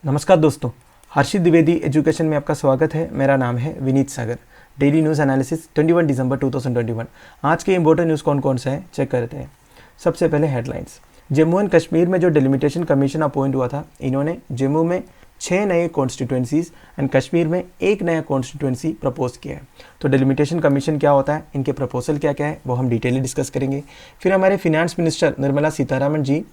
नमस्कार दोस्तों, हर्षित द्विवेदी एजुकेशन में आपका स्वागत है। मेरा नाम है विनीत सागर। डेली न्यूज़ एनालिसिस 21 दिसंबर 2021। आज के इंपॉर्टेंट न्यूज़ कौन कौन से हैं चेक करते हैं। सबसे पहले हेडलाइंस। जम्मू एंड कश्मीर में जो डिलिमिटेशन कमीशन अपॉइंट हुआ था, इन्होंने जम्मू में 6 नए कॉन्स्टिट्यूंसीज एंड कश्मीर में 1 नया कॉन्स्टिट्यूंसी प्रपोज किया है। तो डिलिमिटेशन कमीशन क्या होता है, इनके प्रपोजल क्या क्या है, वो हम डिटेली डिस्कस करेंगे। फिर हमारे finance minister Nirmala Sitharaman ji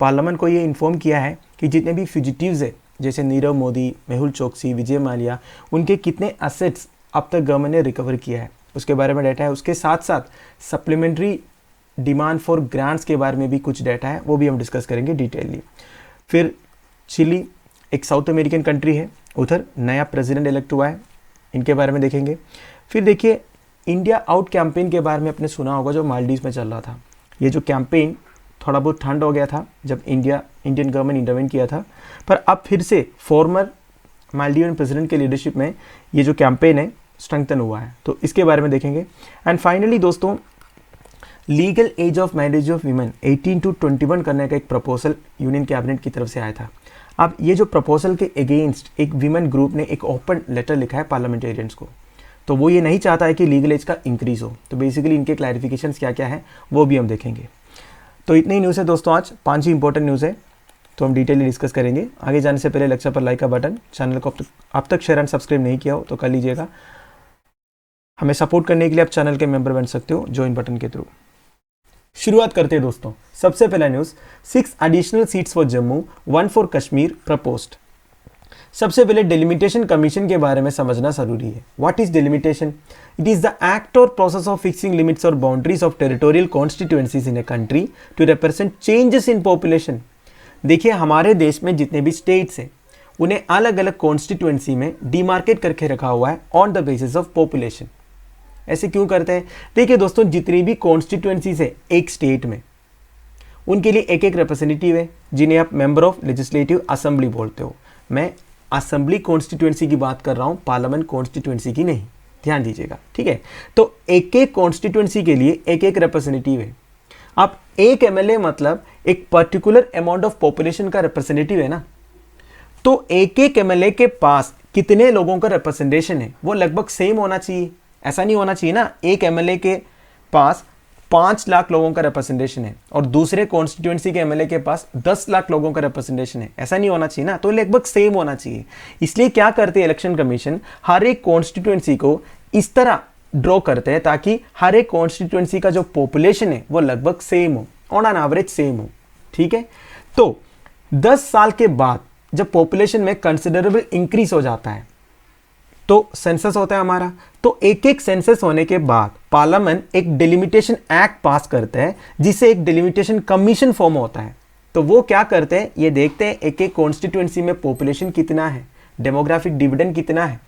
parliament को ये इन्फॉर्म किया है कि जितने भी फ्यूजिटिव्स है, जैसे नीरव मोदी, मेहुल चोकसी, विजय माल्या, उनके कितने एसेट्स अब तक गवर्नमेंट ने रिकवर किया है, उसके बारे में डाटा है। उसके साथ साथ सप्लीमेंट्री डिमांड फॉर ग्रांट्स के बारे में भी कुछ डाटा है, वो भी हम डिस्कस करेंगे डिटेलली। फिर चिली एक साउथ अमेरिकन कंट्री है, उधर नया प्रेसिडेंट इलेक्ट हुआ है, इनके बारे में देखेंगे। फिर देखिए, इंडिया आउट कैंपेन के बारे में आपने सुना होगा, जो मालदीव में चल रहा था। ये जो कैंपेन थोड़ा बहुत ठंड हो गया था जब इंडियन गवर्नमेंट इंटरवेन किया था, पर अब फिर से फॉर्मर मालदीवियन प्रेसिडेंट के लीडरशिप में ये जो कैंपेन है स्ट्रेंथन हुआ है, तो इसके बारे में देखेंगे। एंड फाइनली दोस्तों, legal age of marriage of women 18 to 21 करने का एक प्रपोजल यूनियन कैबिनेट की तरफ से आया था। अब ये जो प्रपोजल के अगेंस्ट एक वीमेन ग्रुप ने एक ओपन लेटर लिखा है पार्लियामेंटेरियंस को, तो वो ये नहीं चाहता है कि लीगल एज का इंक्रीज हो। तो बेसिकली इनके क्लैरिफिकेशंस क्या क्या है वो भी हम देखेंगे। तो इतनी ही न्यूज़ है दोस्तों, आज 5 ही इंपॉर्टेंट न्यूज़ है, तो हम डिटेली डिस्कस करेंगे। आगे जाने से पहले लेक्चर पर लाइक का बटन, चैनल को अब तक शेयर एंड सब्सक्राइब नहीं किया हो तो कर लीजिएगा। हमें सपोर्ट करने के लिए आप चैनल के मेंबर बन सकते हो ज्वाइन बटन के थ्रू। शुरुआत करते हैं दोस्तों। सबसे पहला news, 6 additional seats for Jammu, 1 for Kashmir proposed. सबसे पहले डिलिमिटेशन कमीशन के बारे में समझना जरूरी है। What is delimitation? It is the act or process of fixing limits or boundaries of territorial constituencies in a country to represent changes in population. देखिए, हमारे देश में जितने भी स्टेट्स हैं उन्हें अलग अलग कॉन्स्टिट्यूएंसी में डिमार्केट करके रखा हुआ है on the basis of population. ऐसे क्यों करते हैं? देखिए दोस्तों, जितनी भी कॉन्स्टिट्यूएंसीज है एक स्टेट में, उनके लिए एक एक रिप्रेजेंटेटिव है जिन्हें आप मेंबर ऑफ लेजिस्लेटिव असेंबली बोलते हो। मैं असेंबली कॉन्स्टिट्यूएंसी की बात कर रहा हूं, पार्लियामेंट कॉन्स्टिट्यूएंसी की नहीं, ध्यान दीजिएगा, ठीक है। तो एक एक कॉन्स्टिट्यूएंसी के लिए एक एक रिप्रेजेंटेटिव है। अब एक एमएलए मतलब एक पर्टिकुलर अमाउंट ऑफ पॉपुलेशन का रिप्रेजेंटेटिव है ना, तो एक एक एमएलए के पास कितने लोगों का रिप्रेजेंटेशन है वो लगभग सेम होना चाहिए। ऐसा नहीं होना चाहिए ना, एक एमएलए के पास 5 लाख लोगों का रिप्रेजेंटेशन है और दूसरे कॉन्स्टिट्यूएंसी के एमएलए के पास 10 लाख लोगों का रिप्रेजेंटेशन है। ऐसा नहीं होना चाहिए ना, तो लगभग सेम होना चाहिए। इसलिए क्या करते हैं इलेक्शन कमीशन, हर एक कॉन्स्टिट्यूएंसी को इस तरह ड्रॉ करते हैं ताकि हर एक कॉन्स्टिट्यूएंसी का जो पॉपुलेशन है वो लगभग सेम हो, ऑन एन एवरेज सेम हो, ठीक है। तो 10 साल के बाद जब पॉपुलेशन में कंसिडरेबल इंक्रीज हो जाता है तो सेंसस होता है हमारा। तो एक एक सेंसस होने के बाद पार्लियामेंट एक डिलिमिटेशन एक्ट पास करता है जिससे एक डिलिमिटेशन कमीशन फॉर्म होता है। तो वो क्या करते हैं, ये देखते हैं एक एक कॉन्स्टिट्यूएंसी में पॉपुलेशन कितना है, डेमोग्राफिक डिविडेंड कितना है,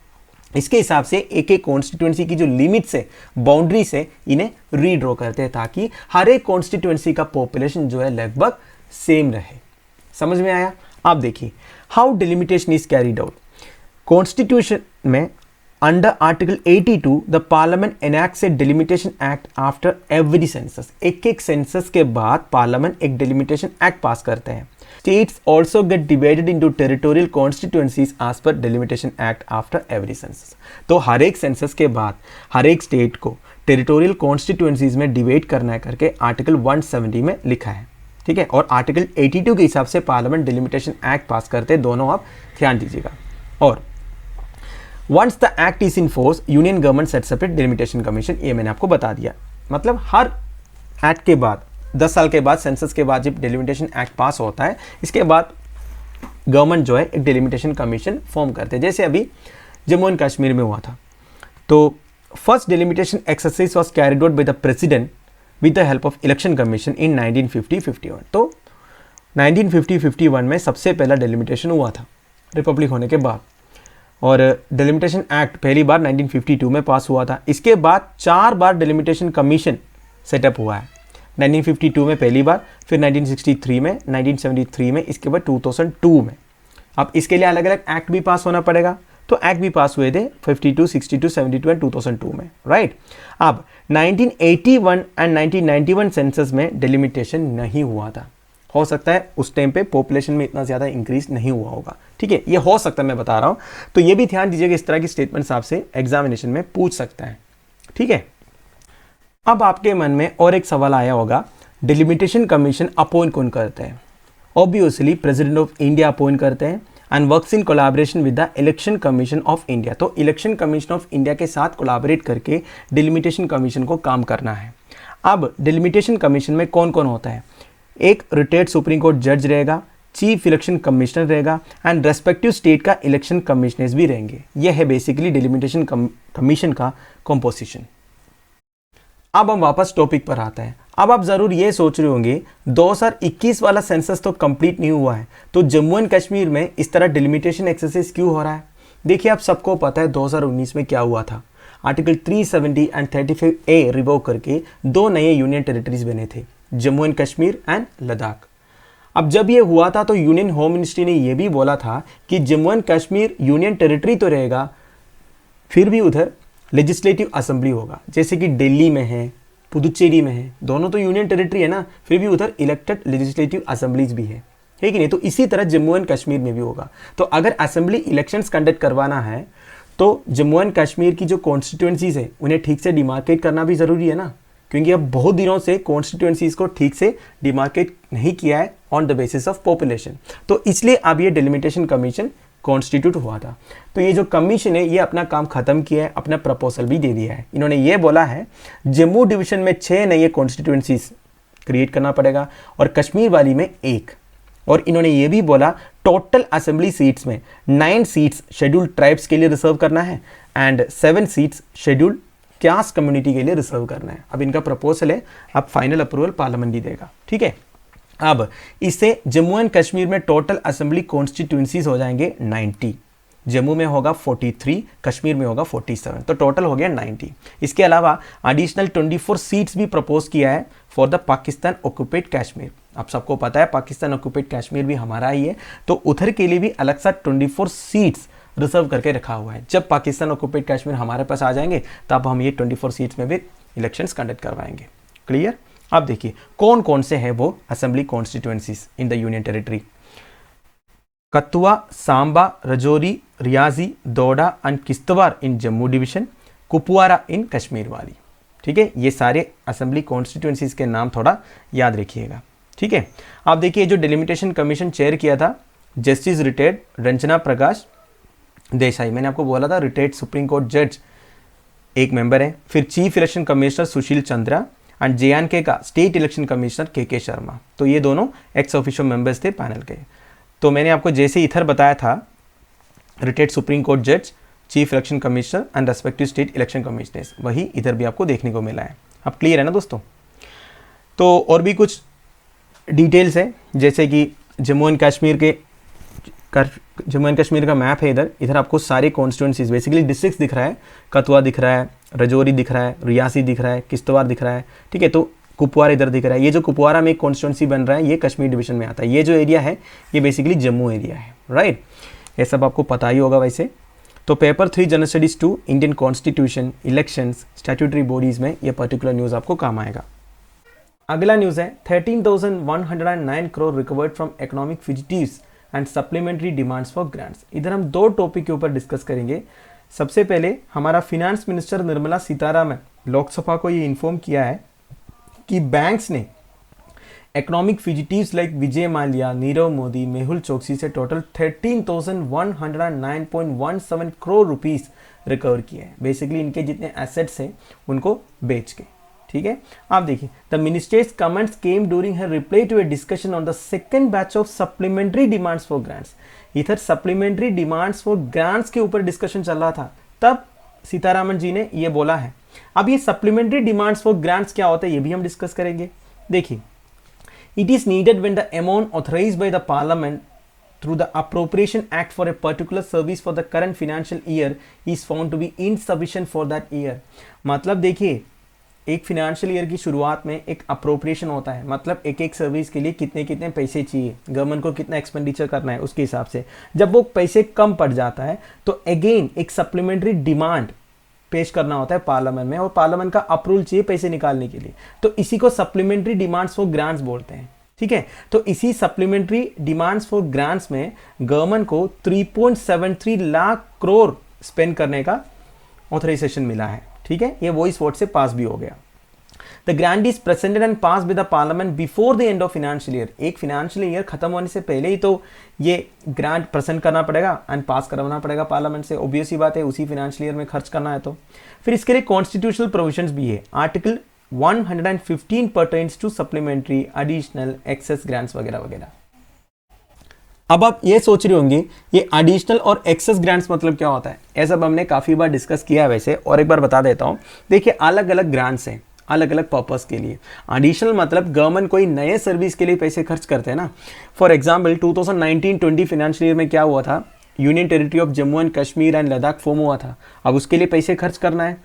इसके हिसाब से एक एक कॉन्स्टिट्यूएंसी की जो लिमिट्स है, बाउंड्रीज है, इन्हें रीड्रॉ करते हैं ताकि हर एक कॉन्स्टिट्यूएंसी का पॉपुलेशन जो है लगभग सेम रहे। समझ में आया? आप देखिए, how delimitation is carried out. Constitution में under article 82 the parliament enacts a delimitation act after every census. एक एक सेंसस के बाद पार्लियामेंट एक डिलिमिटेशन एक्ट पास करते हैं। States also get divided into territorial constituencies as per delimitation act after every census. तो हर एक सेंसस के बाद हर एक स्टेट को टेरिटोरियल कॉन्स्टिट्यूएंसीज में डिवाइड करना है करके आर्टिकल 170 में लिखा है, ठीक है। और आर्टिकल 82 के हिसाब से पार्लियामेंट डिलिमिटेशन एक्ट पास करते हैं, दोनों आप ध्यान दीजिएगा। और once the act is in force, union government sets up a delimitation commission. ये मैंने आपको बता दिया। मतलब हर एक्ट के बाद 10 साल के बाद, सेंसस के बाद जब डिलिमिटेशन एक्ट पास होता है, इसके बाद गवर्नमेंट जो है एक डिलिमिटेशन कमीशन फॉर्म करते हैं। जैसे अभी जम्मू एंड कश्मीर में हुआ था, तो first delimitation exercise was carried out by the president with the help of election commission इन 1950-51। तो 1950-51 में सबसे पहला डिलिमिटेशन हुआ था रिपब्लिक होने के बाद, और डिलिमिटेशन एक्ट पहली बार 1952 में पास हुआ था। इसके बाद 4 बार डिलिमिटेशन कमीशन सेटअप हुआ है। 1952 में पहली बार, फिर 1963 में, 1973 में, इसके बाद 2002 में। अब इसके लिए अलग अलग एक्ट भी पास होना पड़ेगा, तो एक्ट भी पास हुए थे 52, 62, 72 एंड 2002 में, राइट। अब 1981 एंड 1991 सेंसस में डिलिमिटेशन नहीं हुआ था। हो सकता है उस टाइम पे पॉपुलेशन में इतना ज़्यादा इंक्रीज नहीं हुआ होगा, ठीक है, ये हो सकता है, मैं बता रहा हूँ। तो ये भी ध्यान दीजिएगा, इस तरह की स्टेटमेंट्स आपसे एग्जामिनेशन में पूछ सकता है, ठीक है। अब आपके मन में और एक सवाल आया होगा, डिलिमिटेशन कमीशन अपॉइंट कौन करते हैं? Obviously president of India appoint करते हैं and works in collaboration with the election commission of India. तो इलेक्शन कमीशन ऑफ इंडिया के साथ कोलैबोरेट करके डिलिमिटेशन कमीशन को काम करना है। अब डिलिमिटेशन कमीशन में कौन कौन होता है? एक रिटायर्ड सुप्रीम कोर्ट जज रहेगा, चीफ इलेक्शन कमिश्नर रहेगा एंड रेस्पेक्टिव स्टेट का इलेक्शन कमिश्नर्स भी रहेंगे। यह है बेसिकली डिलिमिटेशन कमीशन का कंपोजिशन। अब हम वापस टॉपिक पर आते हैं। अब आप ज़रूर ये सोच रहे होंगे 2021 वाला सेंसस तो कंप्लीट नहीं हुआ है, तो जम्मू एंड कश्मीर में इस तरह डिलिमिटेशन एक्सरसाइज क्यों हो रहा है? देखिए, आप सबको पता है 2019 में क्या हुआ था। आर्टिकल 370 एंड 35A रिवोव करके 2 नए यूनियन टेरिटरीज बने थे, जम्मू एंड कश्मीर एंड लद्दाख। अब जब ये हुआ था तो यूनियन होम मिनिस्ट्री ने यह भी बोला था कि Jammu and Kashmir union territory तो रहेगा, फिर भी उधर लेजिस्लेटिव असेंबली होगा, जैसे कि दिल्ली में है, पुदुचेरी में है, दोनों तो यूनियन टेरिटरी है ना, फिर भी उधर इलेक्टेड लेजिस्लेटिव असेंबलीज भी है कि नहीं? तो इसी तरह जम्मू एंड कश्मीर में भी होगा। तो अगर असेंबली इलेक्शंस कंडक्ट करवाना है तो जम्मू एंड कश्मीर की जो कॉन्स्टिट्यूएंसीज है उन्हें ठीक से डिमार्केट करना भी ज़रूरी है ना, क्योंकि अब बहुत दिनों से कॉन्स्टिट्यूएंसीज को ठीक से डिमार्केट नहीं किया है on the basis of population. तो इसलिए अब ये डिलिमिटेशन कमीशन कॉन्स्टिट्यूट हुआ था। तो ये जो कमीशन है ये अपना काम खत्म किया है, अपना प्रपोजल भी दे दिया है। इन्होंने ये बोला है जम्मू डिवीजन में 6 नए कॉन्स्टिट्यूएंसीज क्रिएट करना पड़ेगा और कश्मीर वाली में 1। और इन्होंने ये भी बोला टोटल असेंबली सीट्स में 9 सीट्स शेड्यूल्ड ट्राइब्स के लिए रिजर्व करना है and 7 seats scheduled caste community के लिए रिजर्व करना है। अब इनका प्रपोजल है, अब फाइनल अप्रूवल पार्लियामेंट ही देगा, ठीक है। अब इससे जम्मू एंड कश्मीर में टोटल असेंबली कॉन्स्टिट्यूएंसीज हो जाएंगे 90। जम्मू में होगा 43, कश्मीर में होगा 47, तो टोटल हो गया 90। इसके अलावा एडिशनल 24 सीट्स भी प्रपोज किया है फॉर द पाकिस्तान ऑक्यूपेड कश्मीर। आप सबको पता है पाकिस्तान ऑक्यूपेड कश्मीर भी हमारा ही है, तो उधर के लिए भी अलग सा 24 सीट्स रिजर्व करके रखा हुआ है। जब पाकिस्तान ऑक्यूपेड कश्मीर हमारे पास आ जाएंगे तब हम ये 24 सीट्स में भी इलेक्शंस कंडक्ट करवाएंगे। क्लियर? अब देखिए कौन कौन से हैं वो assembly constituencies in the union territory. Kathua, Samba, Rajouri, Reasi, Doda and Kishtwar in Jammu division, Kupwara in Kashmir वाली, ठीक है। ये सारे असेंबली कॉन्स्टिट्यूएंसीज के नाम थोड़ा याद रखिएगा, ठीक है। आप देखिए जो डिलिमिटेशन कमीशन चेयर किया था जस्टिस रिटायर्ड रंजना प्रकाश देसाई, मैंने आपको बोला था रिटायर्ड सुप्रीम कोर्ट जज एक मेंबर है। फिर chief election commissioner Sushil Chandra and JNK का state election commissioner KK Sharma, तो ये दोनों एक्स ऑफिशियो मेंबर्स थे पैनल के। तो मैंने आपको जैसे इधर बताया था रिटायर्ड सुप्रीम कोर्ट जज, chief election commissioner and respective state election commissioners, वही इधर भी आपको देखने को मिला है। अब क्लियर है ना दोस्तों? तो और भी कुछ डिटेल्स है, जैसे कि जम्मू एंड कश्मीर का मैप है। इधर आपको सारे कॉन्स्टिट्यूएंसीज बेसिकली डिस्ट्रिक्ट्स दिख रहा है। कथुआ दिख रहा है, रजौरी दिख रहा है, रियासी दिख रहा है, किश्तवाड़ दिख रहा है, ठीक है। तो कुपवारा इधर दिख रहा है। ये जो कुपवारा में एक कॉन्स्टिट्यूएंसी बन रहा है ये कश्मीर डिवीजन में आता है। ये जो एरिया है ये बेसिकली जम्मू एरिया है, राइट। ये सब आपको पता ही होगा वैसे। तो paper 3 general studies 2 Indian constitution, elections, statutory bodies में ये पर्टिकुलर न्यूज़ आपको काम आएगा। अगला न्यूज़ है 13,109 crore recovered from economic fugitives and supplementary demands for grants. इधर हम 2 टॉपिक के ऊपर डिस्कस करेंगे। सबसे पहले हमारा फिनेंस मिनिस्टर निर्मला सीतारामन लोकसभा को ये इन्फॉर्म किया है कि बैंक्स ने इकोनॉमिक फिजिटिव्स लाइक विजय माल्या, नीरव मोदी, मेहुल चोकसी से टोटल 13,109.17 करोड़ रुपीस रिकवर किए हैं। बेसिकली इनके जितने एसेट्स हैं उनको बेच के, ठीक है। आप देखिए the minister's comments came during her reply to a discussion on the second batch of supplementary demands for grants. इधर सप्लीमेंट्री डिमांड्स फॉर ग्रांट्स के ऊपर डिस्कशन चल रहा था, तब सीतारामन जी ने ये बोला है। अब ये सप्लीमेंट्री डिमांड्स फॉर ग्रांट्स क्या होता है ये भी हम डिस्कस करेंगे। देखिए, it is needed when the amount authorised by the parliament through the Appropriation Act for a particular service for the current financial year is found to be insufficient for that year। मतलब देखिए एक financial year की शुरुआत में एक appropriation होता है, मतलब एक एक सर्विस के लिए कितने कितने पैसे चाहिए, गवर्नमेंट को कितना एक्सपेंडिचर करना है उसके हिसाब से। जब वो पैसे कम पड़ जाता है तो अगेन एक सप्लीमेंट्री डिमांड पेश करना होता है पार्लियामेंट में, और पार्लियामेंट का अप्रूवल चाहिए पैसे निकालने के लिए। तो इसी को सप्लीमेंट्री डिमांड्स फॉर ग्रांट्स बोलते हैं, ठीक है। तो इसी सप्लीमेंट्री डिमांड्स फॉर ग्रांट्स में गवर्नमेंट को 3.73 लाख करोड़ स्पेंड करने का ऑथराइजेशन मिला है, ठीक है। ये वॉइस वोट से पास भी हो गया। The grant is presented and pass with the parliament before the end of financial year. एक फाइनेंशियल ईयर खत्म होने से पहले ही तो ये ग्रांट प्रेजेंट करना पड़ेगा एंड पास करवाना पड़ेगा पार्लियामेंट से। ऑब्वियस ही बात है, उसी फाइनेंशियल ईयर में खर्च करना है। तो फिर इसके लिए कॉन्स्टिट्यूशनल प्रोविजंस भी है। Article 115 pertains to supplementary, additional, excess grants वगैरह वगैरह। अब आप ये सोच रहे होंगे ये एडिशनल और एक्सेस ग्रांट्स मतलब क्या होता है। ये सब हमने काफ़ी बार डिस्कस किया है वैसे, और एक बार बता देता हूँ। देखिए अलग अलग ग्रांट्स हैं अलग अलग पर्पस के लिए। एडिशनल मतलब गवर्नमेंट कोई नए सर्विस के लिए पैसे खर्च करते हैं ना। फॉर एग्जांपल 2019-20 फाइनेंशियल ईयर में क्या हुआ था, union territory of Jammu and Kashmir and Ladakh form हुआ था। अब उसके लिए पैसे खर्च करना है।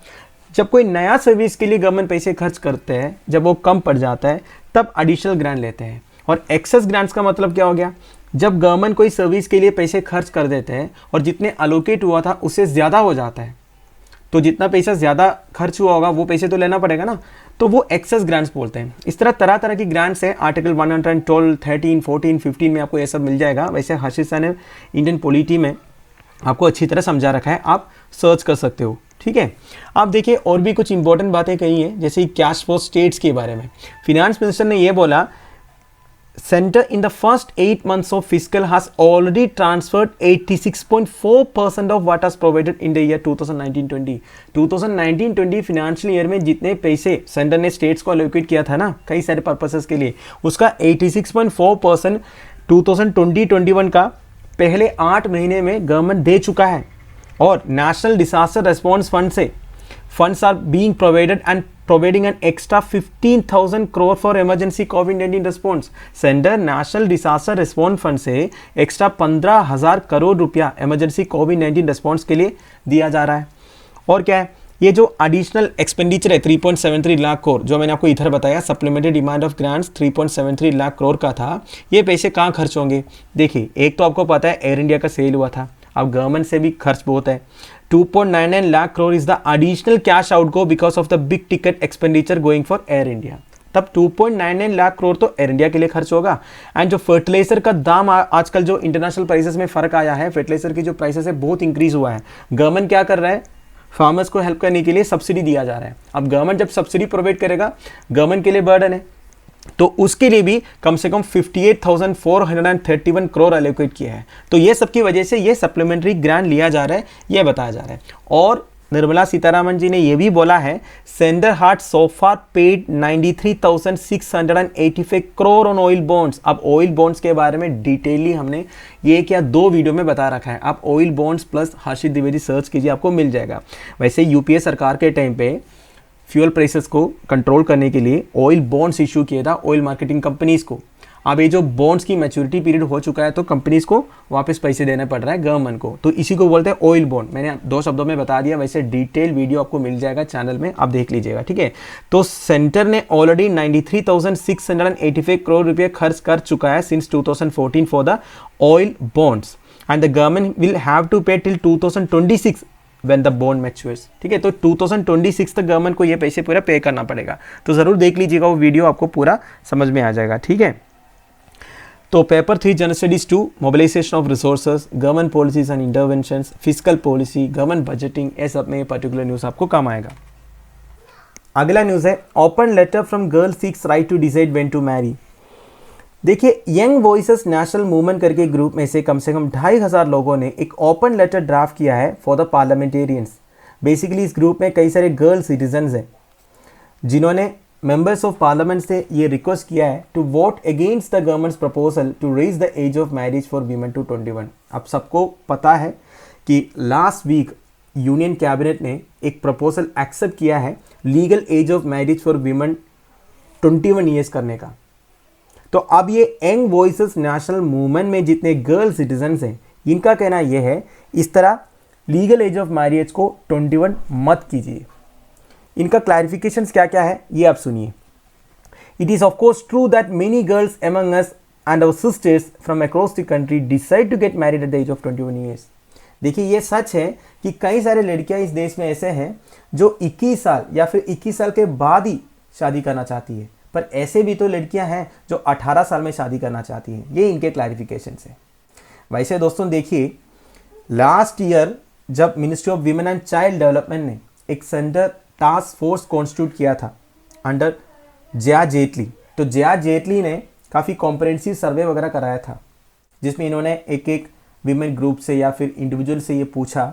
जब कोई नया सर्विस के लिए गवर्नमेंट पैसे खर्च करते हैं, जब वो कम पड़ जाता है तब एडिशनल ग्रांट लेते हैं। और एक्सेस ग्रांट्स का मतलब क्या हो गया, जब गवर्नमेंट कोई सर्विस के लिए पैसे खर्च कर देते हैं और जितने अलोकेट हुआ था उससे ज़्यादा हो जाता है, तो जितना पैसा ज़्यादा खर्च हुआ होगा वो पैसे तो लेना पड़ेगा ना, तो वो एक्सेस ग्रांट्स बोलते हैं। इस तरह तरह की ग्रांट्स है। आर्टिकल 112, 13, 14, 15 में आपको ये सब मिल जाएगा। वैसे हर्षित सर ने इंडियन पॉलिटी में आपको अच्छी तरह समझा रखा है, आप सर्च कर सकते हो, ठीक है। आप देखिए और भी कुछ इंपॉर्टेंट बातें कही हैं, जैसे कैश फॉर स्टेट्स के बारे में। फिनेंस मिनिस्टर ने ये बोला, Center in the first 8 months of fiscal has already transferred 86.4% of what was provided in the year 2019-20. 2019-20 financial year में जितने पैसे सेंटर ने स्टेट्स को अलोकेट किया था ना कई सारे पर्पसेस के लिए, उसका 86.4% 2020-21 का पहले 8 महीने में गवर्नमेंट दे चुका है। और नेशनल डिजास्टर रेस्पॉन्स फंड से funds are being provided and providing an extra 15,000 crore for emergency COVID-19 response. Centre national disaster response fund से एक्स्ट्रा 15,000 करोड़ रुपया इमरजेंसी कोविड-19 रेस्पॉन्स के लिए दिया जा रहा है। और क्या है, ये जो एडिशनल एक्सपेंडिचर है 3.73 लाख करोड़, जो मैंने आपको इधर बताया supplementary demand of grants 3.73 lakh crore का था, ये पैसे कहाँ खर्च होंगे। देखिए एक तो आपको पता है एयर इंडिया का सेल हुआ था, अब गवर्नमेंट से भी खर्च बहुत है। 2.99 lakh crore is the additional cash outgo because of the big ticket expenditure going for Air India. तब 2.99 लाख करोड़ तो एयर इंडिया के लिए खर्च होगा। एंड जो फर्टिलाइजर का दाम आजकल जो इंटरनेशनल प्राइसेस में फ़र्क आया है, फर्टिलाइजर की जो प्राइसेस है बहुत इंक्रीज हुआ है। गवर्नमेंट क्या कर रहा है, फार्मर्स को हेल्प करने के लिए सब्सिडी दिया जा रहा है। अब गवर्नमेंट जब सब्सिडी प्रोवाइड करेगा, गवर्नमेंट के लिए बर्डन है, तो उसके लिए भी कम से कम 58,431 करोड़ एलोकेट किया है। तो ये सबकी वजह से ये सप्लीमेंट्री ग्रांट लिया जा रहा है, ये बताया जा रहा है। और निर्मला सीतारामन जी ने ये भी बोला है, centre heart so far paid 93,685 crore on oil bonds. अब ऑयल बॉन्ड्स के बारे में डिटेयली हमने ये क्या 2 वीडियो में बता रखा है। आप ऑयल बॉन्ड्स प्लस हर्षित द्विवेदी सर्च कीजिए, आपको मिल जाएगा। वैसे यूपीए सरकार के टाइम पे फ्यूल प्राइसेस को कंट्रोल करने के लिए ऑयल बॉन्ड्स इशू किया था ऑयल मार्केटिंग कंपनीज को। अब ये जो बॉन्ड्स की मैच्योरिटी पीरियड हो चुका है, तो कंपनीज को वापस पैसे देने पड़ रहा है गवर्नमेंट को, तो इसी को बोलते हैं ऑयल बॉन्ड। मैंने 2 शब्दों में बता दिया, वैसे डिटेल वीडियो आपको मिल जाएगा चैनल में, आप देख लीजिएगा, ठीक है। तो सेंटर ने ऑलरेडी 93,685 करोड़ रुपये खर्च कर चुका है since 2014 for the oil bonds, and the government will have to pay till 2026 when the bond matures, ठीक है। तो 2026 तक गवर्नमेंट को ये पैसे पूरा पे करना पड़ेगा। तो ज़रूर देख लीजिएगा वो वीडियो, आपको पूरा समझ में आ जाएगा, ठीक है। तो paper 3 general studies 2 mobilisation of resources, government policies and interventions, physical policy, government budgeting, ये सब में पर्टिकुलर न्यूज़ आपको काम आएगा। अगला न्यूज़ है open letter from girl seeks right to decide when to marry. देखिए यंग वॉइसेस नेशनल मूवमेंट करके ग्रुप में से कम 2,500 लोगों ने एक ओपन लेटर ड्राफ्ट किया है फॉर द पार्लियामेंटेरियंस। बेसिकली इस ग्रुप में कई सारे गर्ल सिटीजन्स हैं जिन्होंने मेंबर्स ऑफ पार्लियामेंट से ये रिक्वेस्ट किया है to vote against the government's proposal to raise the age of marriage for women to 21। अब सबको पता है कि लास्ट वीक यूनियन कैबिनेट ने एक प्रपोजल एक्सेप्ट किया है legal age of marriage for women 21 years करने का। तो अब ये यंग वॉइसेस नेशनल मूवमेंट में जितने गर्ल सिटीजन्स हैं, इनका कहना यह है इस तरह लीगल एज ऑफ मैरिज को 21 मत कीजिए। इनका क्लैरिफिकेशंस क्या क्या है ये आप सुनिए। It is of course true that many girls among us and our sisters from across the country decide to get married at the age of 21 years. देखिए ये सच है कि कई सारे लड़कियां इस देश में ऐसे हैं जो 21 साल या फिर 21 साल के बाद ही शादी करना चाहती है, पर ऐसे भी तो लड़कियां हैं जो 18 साल में शादी करना चाहती हैं। ये इनके क्लैरिफिकेशन है। वैसे दोस्तों देखिए, लास्ट ईयर जब ministry of women and child development ने एक सेंटर टास्क फोर्स कॉन्स्टिट्यूट किया था अंडर जया जेटली, तो जया जेटली ने काफ़ी कॉम्प्रहेंसिव सर्वे वगैरह कराया था, जिसमें इन्होंने एक एक विमेन ग्रुप से या फिर इंडिविजुअल से ये पूछा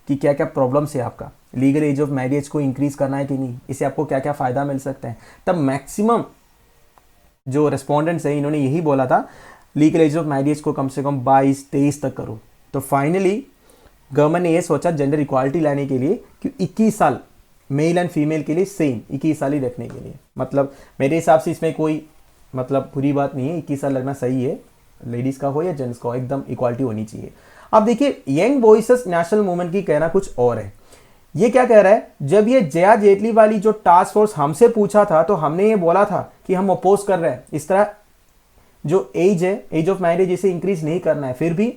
कि क्या क्या प्रॉब्लम्स है आपका, लीगल एज ऑफ मैरिज को इंक्रीज़ करना है कि नहीं, इससे आपको क्या क्या फ़ायदा मिल सकता है। तब मैक्सिमम जो रेस्पोंडेंट्स हैं इन्होंने यही बोला था लीगल एज ऑफ मैरिज को कम से कम 22-23 तक करो। तो फाइनली गवर्नमेंट ने ये सोचा जेंडर इक्वालिटी लाने के लिए कि 21 साल मेल एंड फीमेल के लिए सेम 21 साल ही रखने के लिए, मतलब मेरे हिसाब से इसमें कोई मतलब बुरी बात नहीं है, 21 साल लगना सही है, लेडीज़ का हो या जेंट्स का हो, एकदम इक्वालिटी होनी चाहिए। अब देखिए, यंग वॉइसेस नेशनल मूवमेंट की कहना कुछ और है। ये क्या कह रहा है, जब ये जया जेटली वाली जो टास्क फोर्स हमसे पूछा था तो हमने ये बोला था कि हम अपोज कर रहे हैं, इस तरह जो एज है, एज ऑफ मैरिज, इसे इंक्रीज नहीं करना है। फिर भी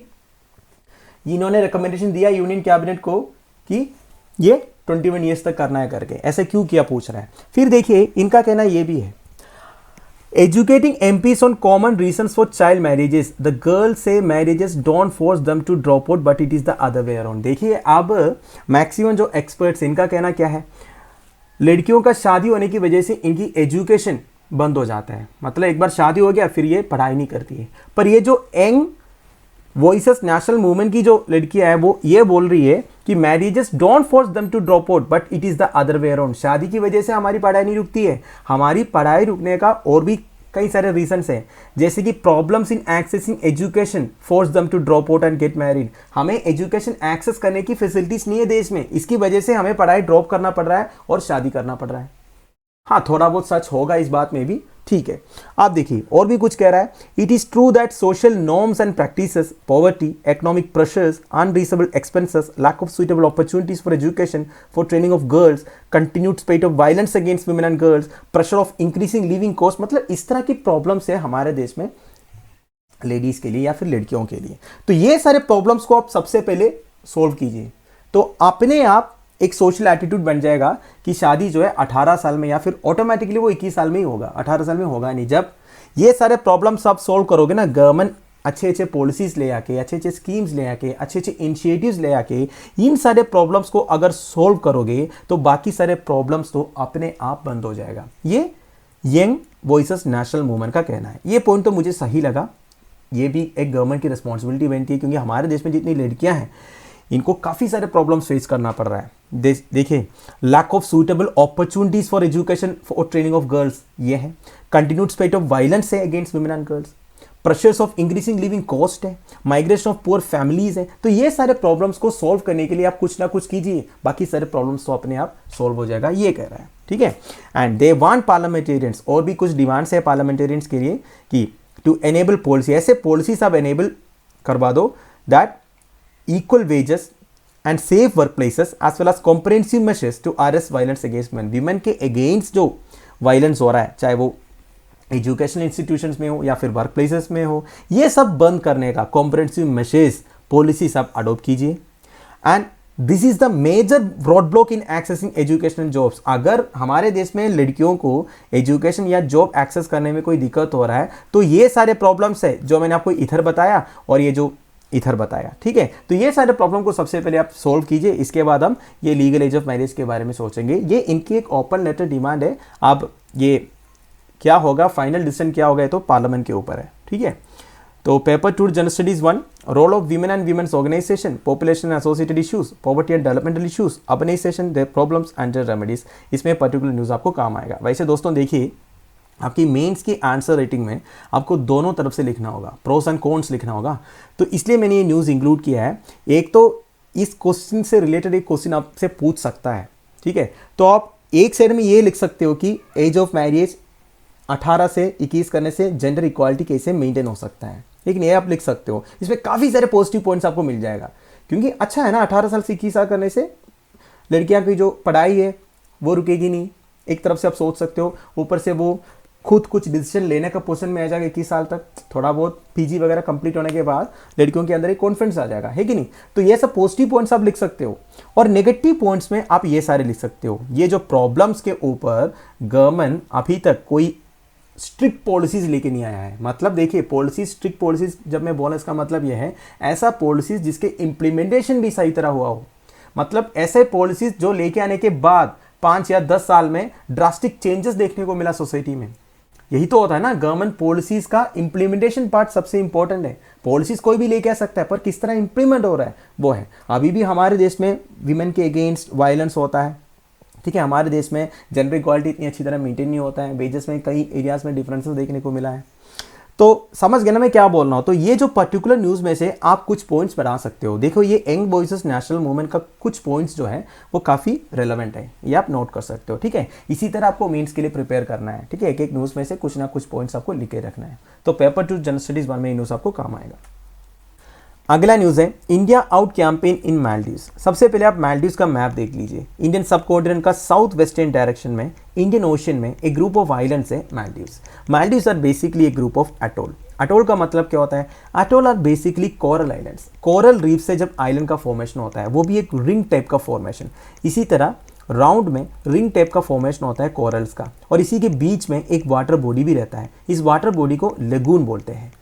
इन्होंने रिकमेंडेशन दिया यूनियन कैबिनेट को कि ये 21 ईयर्स तक करना है करके। ऐसे क्यों किया पूछ रहा है। फिर देखिए इनका कहना ये भी है, educating MPs on common reasons for child marriages, the girls से marriages don't force them to drop out but it is the other way around. देखिए अब मैक्सिमम जो एक्सपर्ट्स, इनका कहना क्या है, लड़कियों का शादी होने की वजह से इनकी एजुकेशन बंद हो जाता है, मतलब एक बार शादी हो गया फिर ये पढ़ाई नहीं करती है। पर ये जो यंग वॉइसेस नेशनल मूवमेंट की जो लड़कियां है वो ये बोल रही है कि marriages don't force them to drop out but it is the other way around. शादी की वजह से हमारी पढ़ाई नहीं रुकती है, हमारी पढ़ाई रुकने का और भी कई सारे रीजंस हैं, जैसे कि problems in accessing education force them to drop out and get married. हमें एजुकेशन एक्सेस करने की फैसिलिटीज नहीं है देश में, इसकी वजह से हमें पढ़ाई ड्रॉप करना पड़ रहा है और शादी करना पड़ रहा है। हाँ, थोड़ा बहुत सच होगा इस बात में भी, ठीक है। आप देखिए और भी कुछ कह रहा है, it is true that social norms and practices, poverty, economic pressures, unreasonable expenses, lack of suitable opportunities for education, for training of girls, continued spate of violence against women and girls, pressure of increasing living cost, मतलब इस तरह की problems है हमारे देश में ladies के लिए या फिर लड़कियों के लिए। तो ये सारे प्रॉब्लम्स को आप सबसे पहले सोल्व कीजिए, तो अपने आप एक सोशल एटीट्यूड बन जाएगा कि शादी जो है 18 साल में या फिर ऑटोमेटिकली वो 21 साल में ही होगा, 18 साल में होगा नहीं। जब ये सारे प्रॉब्लम्स आप सॉल्व करोगे ना, गवर्नमेंट अच्छे अच्छे पॉलिसीज ले आके, अच्छे अच्छे स्कीम्स ले आके, अच्छे अच्छे इनिशिएटिव्स ले आके इन सारे प्रॉब्लम्स को अगर सोल्व करोगे तो बाकी सारे प्रॉब्लम्स तो अपने आप बंद हो जाएगा। ये यंग वॉइसेस नेशनल मूवमेंट का कहना है। ये पॉइंट तो मुझे सही लगा, ये भी एक गवर्नमेंट की रिस्पॉन्सिबिलिटी बनती है, क्योंकि हमारे देश में जितनी लड़कियां हैं इनको काफ़ी सारे प्रॉब्लम्स फेस करना पड़ रहा है। देखिए, lack of suitable opportunities for education और ट्रेनिंग ऑफ गर्ल्स, ये है। कंटिन्यूड स्पेट ऑफ वायलेंस है against women and girls, pressures of increasing living cost है, माइग्रेशन ऑफ पुअर फैमिलीज है। तो ये सारे प्रॉब्लम्स को सॉल्व करने के लिए आप कुछ ना कुछ कीजिए, बाकी सारे प्रॉब्लम्स तो अपने आप सॉल्व हो जाएगा, ये कह रहा है, ठीक है। एंड दे वांट पार्लियामेंटेरियंस, और भी कुछ डिमांड्स है पार्लियामेंटेरियंस के लिए कि टू एनेबल पॉलिसी, ऐसे पॉलिसीज आप एनेबल करवा दो that equal wages and safe workplaces as well as comprehensive measures to arrest violence against women। women के against जो violence हो रहा है, चाहे वो एजुकेशनल इंस्टीट्यूशंस में हो या फिर वर्क प्लेसेस में हो, ये सब बंद करने का कॉम्प्रहेंसिव मेजर्स, पॉलिसीज आप अडोप्ट कीजिए। And this is the major broad block in accessing educational jobs. अगर हमारे देश में लड़कियों को एजुकेशन या जॉब एक्सेस करने में कोई दिक्कत हो रहा है तो ये सारे प्रॉब्लम्स है जो मैंने आपको इधर बताया और ये जो इधर बताया, ठीक है। तो ये सारे प्रॉब्लम को सबसे पहले आप सोल्व कीजिए, इसके बाद हम ये लीगल एज ऑफ मैरिज के बारे में सोचेंगे। ये इनकी एक ओपन लेटर डिमांड है। अब ये क्या होगा, फाइनल डिसीजन क्या होगा, तो पार्लियामेंट के ऊपर है, ठीक है। तो paper 2 general studies 1, role of women and women's organisation, population associated issues, poverty and developmental issues, urbanisation, their problems and their remedies. इसमें पर्टिकुलर न्यूज़ आपको काम आएगा। वैसे दोस्तों देखिए, आपकी मेंस की आंसर राइटिंग में आपको दोनों तरफ से लिखना होगा, प्रोस एंड कॉन्स लिखना होगा, तो इसलिए मैंने ये न्यूज़ इंक्लूड किया है। एक तो इस क्वेश्चन से रिलेटेड एक क्वेश्चन आपसे पूछ सकता है, ठीक है। तो आप एक साइड में ये लिख सकते हो कि एज ऑफ मैरिज 18 से 21 करने से जेंडर इक्वालिटी कैसे मेंटेन हो सकता है, लेकिन ये आप लिख सकते हो। इसमें काफ़ी सारे पॉजिटिव पॉइंट्स आपको मिल जाएगा, क्योंकि अच्छा है ना, 18 साल से 21 साल करने से लड़कियां की जो पढ़ाई है वो रुकेगी नहीं, एक तरफ से आप सोच सकते हो। ऊपर से वो खुद कुछ डिसीजन लेने का पोजीशन में आ जाएगा 21 साल तक, थोड़ा बहुत पीजी वगैरह कंप्लीट होने के बाद लड़कियों के अंदर एक कॉन्फिडेंस आ जाएगा, है कि नहीं। तो ये सब पॉजिटिव पॉइंट्स आप लिख सकते हो, और नेगेटिव पॉइंट्स में आप ये सारे लिख सकते हो। ये जो प्रॉब्लम्स के ऊपर गवर्नमेंट अभी तक कोई स्ट्रिक्ट पॉलिसीज लेके नहीं आया है। मतलब देखिए पॉलिसीज, स्ट्रिक्ट पॉलिसीज जब मैं बोला इसका मतलब यह है ऐसा पॉलिसीज जिसके इम्प्लीमेंटेशन भी सही तरह हुआ हो। मतलब ऐसे पॉलिसीज जो लेके आने के बाद 5 या 10 साल में ड्रास्टिक चेंजेस देखने को मिला सोसाइटी में। यही तो होता है ना, गवर्नमेंट पॉलिसीज का इंप्लीमेंटेशन पार्ट सबसे इंपॉर्टेंट है। पॉलिसीज कोई भी लेके आ सकता है पर किस तरह इंप्लीमेंट हो रहा है वो है। अभी भी हमारे देश में विमेन के अगेंस्ट वायलेंस होता है, ठीक है। हमारे देश में जेंडर इक्वालिटी इतनी अच्छी तरह मेंटेन नहीं होता है, वेजेस में कई एरियाज में डिफरेंसेस देखने को मिला है। तो समझ गए ना मैं क्या बोल रहा हूँ। तो ये जो पर्टिकुलर न्यूज़ में से आप कुछ पॉइंट्स बता सकते हो। देखो ये यंग वॉइसेस नेशनल मूवमेंट का कुछ पॉइंट्स जो है वो काफ़ी रेलेवेंट है, ये आप नोट कर सकते हो, ठीक है। इसी तरह आपको मेंस के लिए प्रिपेयर करना है, ठीक है। एक एक न्यूज़ में से कुछ ना कुछ पॉइंट्स आपको लिखे रखना है, तो पेपर 2 जनरल स्टडीज 1 में ये न्यूज़ आपको काम आएगा। अगला न्यूज़ है India out campaign in Maldives. सबसे पहले आप मालदीव्स का मैप देख लीजिए। इंडियन सब कॉन्टिनेंट का साउथ वेस्टर्न डायरेक्शन में इंडियन ओशन में एक ग्रुप ऑफ आइलैंड्स है मालदीव्स। मालदीव्स आर बेसिकली एक ग्रुप ऑफ अटोल। अटोल का मतलब क्या होता है? Atoll are basically coral islands. Coral reef से जब आइलैंड का फॉर्मेशन होता है वो भी एक रिंग टाइप का फॉर्मेशन, इसी तरह राउंड में रिंग टाइप का फॉर्मेशन होता है कोरल्स का, और इसी के बीच में एक वाटर बॉडी भी रहता है। इस वाटर बॉडी को लेगून बोलते हैं,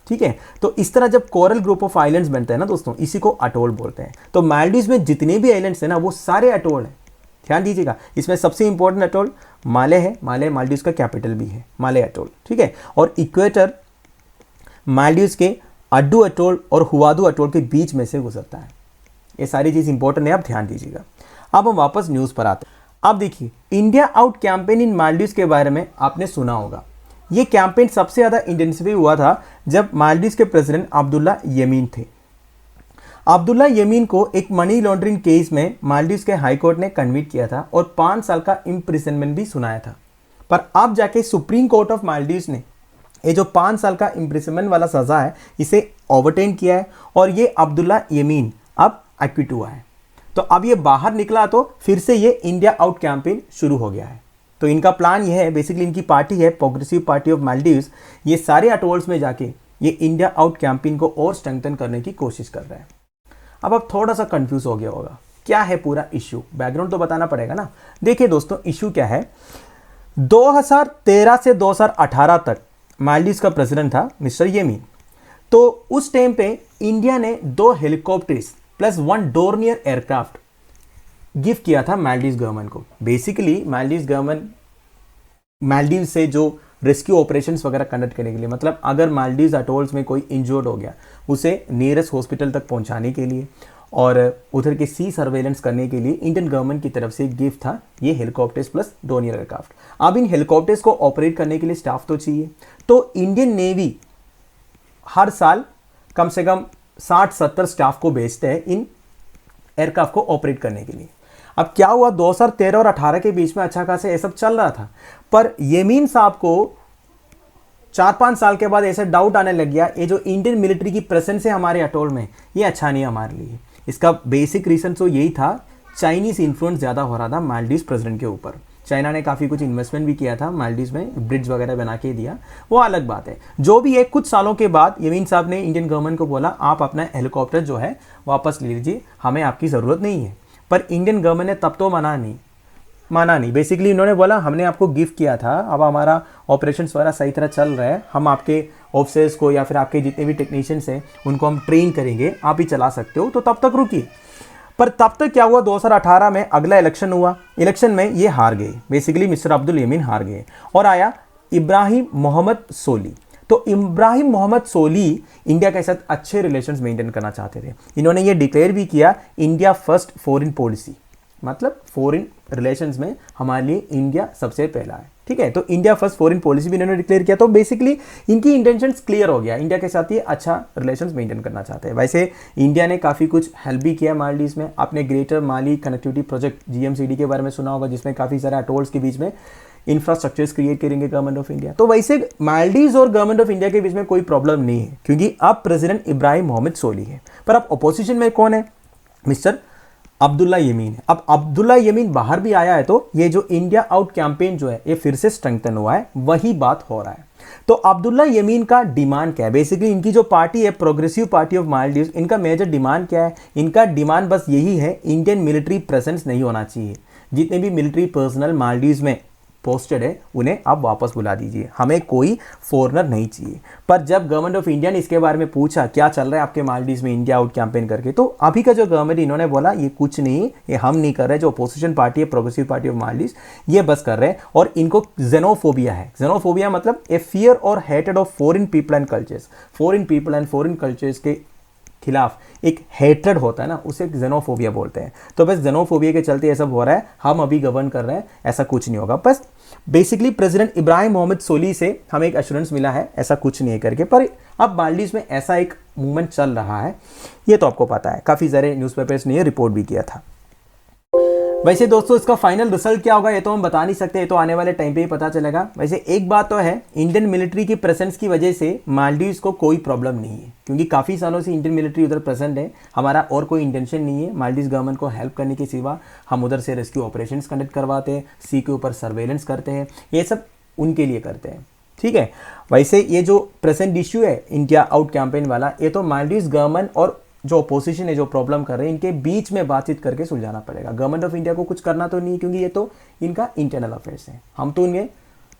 ठीक है। तो इस तरह जब कोरल ग्रुप ऑफ आइलैंड्स बनते हैं ना दोस्तों, इसी को अटोल बोलते हैं। तो मालदीव्स में जितने भी आइलैंड्स हैं ना वो सारे अटोल हैं, ध्यान दीजिएगा। इसमें सबसे इंपॉर्टेंट अटोल माले है। माले मालदीव्स का कैपिटल भी है, माले अटोल, ठीक है। और इक्वेटर मालदीव्स के अड्डू अटोल और हुआदू अटोल के बीच में से गुजरता है। ये सारी चीज़ इंपॉर्टेंट है, आप ध्यान दीजिएगा। अब हम वापस न्यूज़ पर आते हैं। अब देखिए India out campaign in Maldives के बारे में आपने सुना होगा। ये कैंपेन सबसे ज़्यादा इंटेंसिफाई हुआ था जब मालदीव्स के प्रेसिडेंट अब्दुल्ला यमीन थे। अब्दुल्ला यमीन को एक मनी लॉन्ड्रिंग केस में मालदीव्स के हाई कोर्ट ने कन्विक्ट किया था और 5 साल का इम्प्रिजनमेंट भी सुनाया था। पर अब जाके सुप्रीम कोर्ट ऑफ मालदीव्स ने ये जो 5 साल का इम्प्रिजनमेंट वाला सज़ा है इसे ओवरटर्न किया है और ये अब्दुल्ला यमीन अब एक्विट हुआ है। तो अब ये बाहर निकला तो फिर से ये इंडिया आउट कैंपेन शुरू हो गया है। तो इनका प्लान ये है, बेसिकली इनकी पार्टी है प्रोग्रेसिव पार्टी ऑफ मालदीव्स, ये सारे अटोल्स में जाके ये इंडिया आउट कैंपेन को और स्ट्रेंथन करने की कोशिश कर रहा है। अब आप थोड़ा सा कंफ्यूज हो गया होगा, क्या है पूरा इश्यू, बैकग्राउंड तो बताना पड़ेगा ना। देखिए दोस्तों इश्यू क्या है, 2013 से 2018 तक मालदीव्स का प्रेसिडेंट था मिस्टर यमीन। तो उस टाइम पे इंडिया ने 2 helicopters plus 1 Dornier aircraft gift किया था मालदीव्स गवर्नमेंट को। बेसिकली मालदीव्स गवर्नमेंट मालदीव से जो रेस्क्यू ऑपरेशंस वगैरह कंडक्ट करने के लिए, मतलब अगर मालदीव्स अटोल्स में कोई इंजर्ड हो गया उसे नियरेस्ट हॉस्पिटल तक पहुंचाने के लिए और उधर के सी सर्वेलेंस करने के लिए इंडियन गवर्नमेंट की तरफ से एक गिफ्ट था ये हेलीकॉप्टर्स प्लस डोर्नियर एयरक्राफ्ट। अब इन हेलीकॉप्टर्स को ऑपरेट करने के लिए स्टाफ तो चाहिए, तो इंडियन नेवी हर साल कम से कम 60-70 स्टाफ को भेजते हैं इन एयरक्राफ्ट को ऑपरेट करने के लिए। अब क्या हुआ, 2013 और 18 के बीच में अच्छा खासा ये सब चल रहा था, पर यमीन साहब को 4-5 साल के बाद ऐसे डाउट आने लग गया ये जो इंडियन मिलिट्री की प्रेजेंस है हमारे अटोल में ये अच्छा नहीं है हमारे लिए। इसका बेसिक रीजन तो यही था, चाइनीज इन्फ्लुएंस ज़्यादा हो रहा था मालदीव्स प्रेसिडेंट के ऊपर। चाइना ने काफ़ी कुछ इन्वेस्टमेंट भी किया था मालदीव्स में, ब्रिज वगैरह बना के दिया, वो अलग बात है। जो भी है, कुछ सालों के बाद यमीन साहब ने इंडियन गवर्नमेंट को बोला आप अपना हेलीकॉप्टर जो है वापस ले लीजिए, हमें आपकी ज़रूरत नहीं है। पर इंडियन गवर्नमेंट ने तब तो माना नहीं। बेसिकली इन्होंने बोला हमने आपको गिफ्ट किया था, अब हमारा ऑपरेशंस वगैरह सही तरह चल रहा है, हम आपके ऑफिसर्स को या फिर आपके जितने भी टेक्नीशियंस हैं उनको हम ट्रेन करेंगे, आप ही चला सकते हो, तो तब तक रुकिए। पर तब तक क्या हुआ, 2018 में अगला इलेक्शन हुआ, इलेक्शन में ये हार गए, बेसिकली मिस्टर अब्दुल यमीन हार गए और आया इब्राहिम मोहम्मद सोली। तो इब्राहिम मोहम्मद सोली इंडिया के साथ अच्छे रिलेशंस मेंटेन करना चाहते थे। इन्होंने ये डिक्लेयर भी किया इंडिया फर्स्ट फॉरेन पॉलिसी, मतलब फॉरेन रिलेशंस में हमारे लिए इंडिया सबसे पहला है, ठीक है। तो इंडिया फर्स्ट फॉरेन पॉलिसी भी इन्होंने डिक्लेयर किया। तो बेसिकली इनकी इंटेंशंस क्लियर हो गया, इंडिया के साथ ये अच्छा रिलेशंस मेंटेन करना चाहते हैं। वैसे इंडिया ने काफ़ी कुछ हेल्प भी किया मालदीव्स में। आपने ग्रेटर माली कनेक्टिविटी प्रोजेक्ट GMCD के बारे में सुना होगा, जिसमें काफ़ी सारे अटोल्स के बीच में इंफ्रास्ट्रक्चर्स क्रिएट करेंगे गवर्नमेंट ऑफ इंडिया। तो वैसे मालदीव्स और गवर्नमेंट ऑफ इंडिया के बीच में कोई प्रॉब्लम नहीं है, क्योंकि अब प्रेसिडेंट इब्राहिम मोहम्मद सोली है। पर अब अपोजिशन में कौन है, मिस्टर अब्दुल्ला यमीन है। अब अब्दुल्ला यमीन बाहर भी आया है, तो ये जो इंडिया आउट कैंपेन जो है ये फिर से स्ट्रेंथन हुआ है, वही बात हो रहा है। तो अब्दुल्ला यमीन का डिमांड क्या है, बेसिकली इनकी जो पार्टी है प्रोग्रेसिव पार्टी ऑफ मालदीव्स, इनका मेजर डिमांड क्या है, इनका डिमांड बस यही है इंडियन मिलिट्री प्रेजेंस नहीं होना चाहिए। जितने भी मिलिट्री पर्सनल मालदीव्स में पोस्टेड है उन्हें आप वापस बुला दीजिए, हमें कोई फॉरेनर नहीं चाहिए। पर जब गवर्नमेंट ऑफ इंडिया ने इसके बारे में पूछा क्या चल रहा है आपके मालदीव में इंडिया आउट कैंपेन करके, तो अभी का जो गवर्नमेंट इन्होंने बोला ये कुछ नहीं, ये हम नहीं कर रहे, जो अपोजिशन पार्टी है प्रोग्रेसिव पार्टी ऑफ मालदीव ये बस कर रहे हैं। और इनको जेनोफोबिया है, जेनोफोबिया मतलब ए फियर और hated of foreign people and cultures, foreign people and foreign cultures के खिलाफ एक हेट्रेड होता है ना, उसे जेनोफोबिया बोलते हैं। तो बस जेनोफोबिया के चलते ये सब हो रहा है, हम अभी गवर्न कर रहे हैं, ऐसा कुछ नहीं होगा। बस बेसिकली प्रेसिडेंट इब्राहिम मोहम्मद सोली से हमें एक एश्योरेंस मिला है ऐसा कुछ नहीं है करके, पर अब मालदीव में ऐसा एक मूवमेंट चल रहा है, ये तो आपको पता है, काफ़ी सारे न्यूज़पेपर्स ने रिपोर्ट भी किया था। वैसे दोस्तों इसका फाइनल रिजल्ट क्या होगा ये तो हम बता नहीं सकते, ये तो आने वाले टाइम पे ही पता चलेगा। वैसे एक बात तो है, इंडियन मिलिट्री की प्रेजेंस की वजह से मालदीव्स को कोई प्रॉब्लम नहीं है, क्योंकि काफ़ी सालों से इंडियन मिलिट्री उधर प्रेजेंट है। हमारा और कोई इंटेंशन नहीं है मालदीव गवर्नमेंट को हेल्प करने के सिवा, हम उधर से रेस्क्यू ऑपरेशंस कंडक्ट करवाते हैं, सी के ऊपर सर्वेलेंस करते हैं, ये सब उनके लिए करते हैं, ठीक है। वैसे ये जो प्रेजेंट इश्यू है इंडिया आउट कैंपेन वाला, ये तो मालदीव गवर्नमेंट और जो अपोजिशन है जो प्रॉब्लम कर रहे हैं इनके बीच में बातचीत करके सुलझाना पड़ेगा। गवर्नमेंट ऑफ इंडिया को कुछ करना तो नहीं, क्योंकि ये तो इनका इंटरनल अफेयर्स है, हम तो इन्हें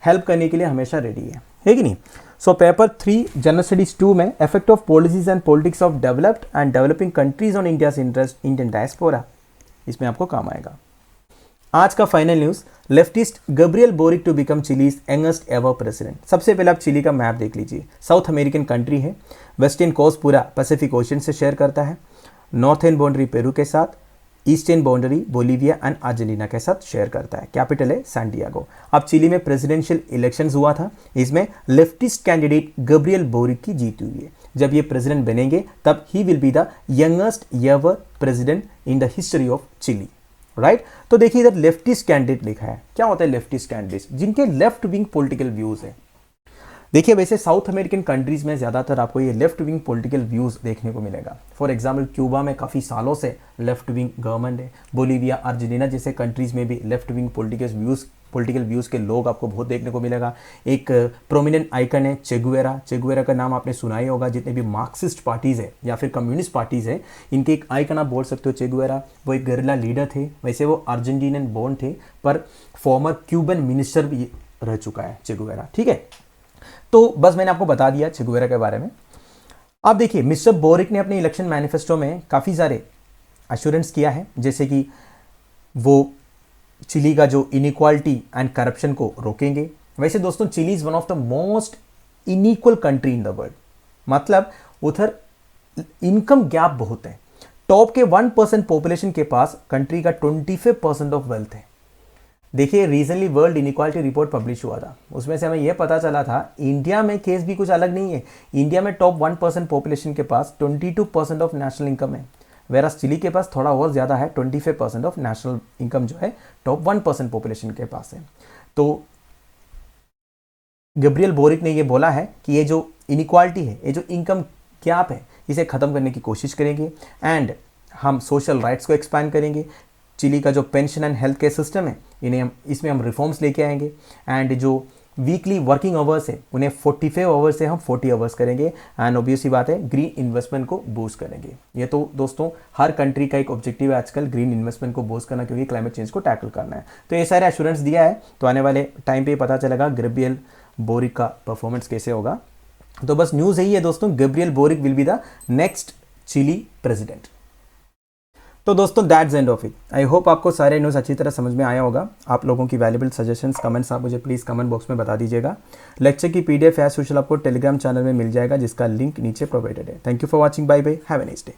हेल्प करने के लिए हमेशा रेडी है कि नहीं। सो पेपर 3 जनरल स्टडीज 2 में effect of policies and politics of developed and developing countries on India's interest Indian diaspora, इसमें आपको काम आएगा। आज का final news, leftist Gabriel Boric to become Chile's youngest ever president. सबसे पहले आप चिली का मैप देख लीजिए, साउथ अमेरिकन कंट्री है, वेस्टर्न कोस्ट पूरा पैसिफिक ओशन से शेयर करता है, नॉर्थर्न बाउंड्री पेरू के साथ, eastern boundary Bolivia and Argentina के साथ शेयर करता है, कैपिटल है सैन डिएगो। अब चिली में प्रेसिडेंशियल इलेक्शंस हुआ था, इसमें लेफ्टिस्ट कैंडिडेट गब्रियल बोरिक की जीत हुई है। जब ये प्रेसिडेंट बनेंगे तब ही will be the youngest ever president in the history of Chile, right. तो देखिए इधर लेफ्टिस्ट कैंडिडेट लिखा है, क्या होता है लेफ्टिस्ट कैंडिडेट, जिनके लेफ्ट विंग पॉलिटिकल व्यूज है। देखिए वैसे साउथ अमेरिकन कंट्रीज में ज़्यादातर आपको ये लेफ्ट विंग पॉलिटिकल व्यूज़ देखने को मिलेगा। फॉर एग्जांपल क्यूबा में काफ़ी सालों से लेफ्ट विंग गवर्नमेंट है, बोलीविया अर्जेंटीना जैसे कंट्रीज़ में भी लेफ्ट विंग पॉलिटिकल व्यूज़ के लोग आपको बहुत देखने को मिलेगा। एक प्रोमिनेंट आइकन है चे गुवेरा का नाम आपने सुना ही होगा। जितने भी मार्क्सिस्ट पार्टीज़ है या फिर कम्युनिस्ट पार्टीज़ है, इनके एक आइकन आप बोल सकते हो चे गुवेरा। वो एक गरिल्ला लीडर थे, वैसे वो अर्जेंटीनियन बोर्न थे पर फॉर्मर क्यूबन मिनिस्टर भी रह चुका है चे गुवेरा, ठीक है। तो बस मैंने आपको बता दिया चे गुवेरा के बारे में। अब देखिए मिस्टर बोरिक ने अपने इलेक्शन मैनिफेस्टो में काफ़ी सारे अश्योरेंस किया है, जैसे कि वो चिली का जो इनइक्वालिटी एंड करप्शन को रोकेंगे। वैसे दोस्तों Chile is one of the most inequal country in the world, मतलब उधर इनकम गैप बहुत है। टॉप के 1% पॉपुलेशन के पास कंट्री का 25% ऑफ वेल्थ है। देखिए recently world inequality report publish हुआ था, उसमें से हमें यह पता चला था इंडिया में केस भी कुछ अलग नहीं है। इंडिया में टॉप 1% पॉपुलेशन के पास 22% ऑफ नेशनल इनकम है, वेरास चिली के पास थोड़ा और ज़्यादा है, 25% ऑफ नेशनल इनकम जो है टॉप 1% पॉपुलेशन के पास है। तो गब्रियल बोरिक ने ये बोला है कि ये जो इनइक्वालिटी है, ये जो इनकम गैप है, इसे ख़त्म करने की कोशिश करेंगे एंड हम सोशल राइट्स को एक्सपैंड करेंगे। चिली का जो pension and health care system है इसमें हम रिफॉर्म्स लेके आएंगे एंड जो वीकली वर्किंग आवर्स है उन्हें 45 आवर्स से हम 40 आवर्स करेंगे एंड ऑब्वियसली बात है ग्रीन इन्वेस्टमेंट को बूस्ट करेंगे। ये तो दोस्तों हर कंट्री का एक ऑब्जेक्टिव है आजकल, ग्रीन इन्वेस्टमेंट को बूस्ट करना, क्योंकि क्लाइमेट चेंज को टैकल करना है। तो ये सारे एश्योरेंस दिया है, तो आने वाले टाइम पे पता चलेगा गब्रियल बोरिक का परफॉर्मेंस कैसे होगा। तो बस न्यूज़ यही है दोस्तों, Gabriel Boric will be the next Chile president. तो दोस्तों that's end of it. I hope आपको सारे न्यूज़ अच्छी तरह समझ में आया होगा। आप लोगों की वैल्यूबल सजेशंस कमेंट्स आप मुझे प्लीज़ कमेंट बॉक्स में बता दीजिएगा। लेक्चर की PDF एज यूजुअल आपको टेलीग्राम चैनल में मिल जाएगा, जिसका लिंक नीचे प्रोवाइडेड है। Thank you for watching, bye bye, have a nice day.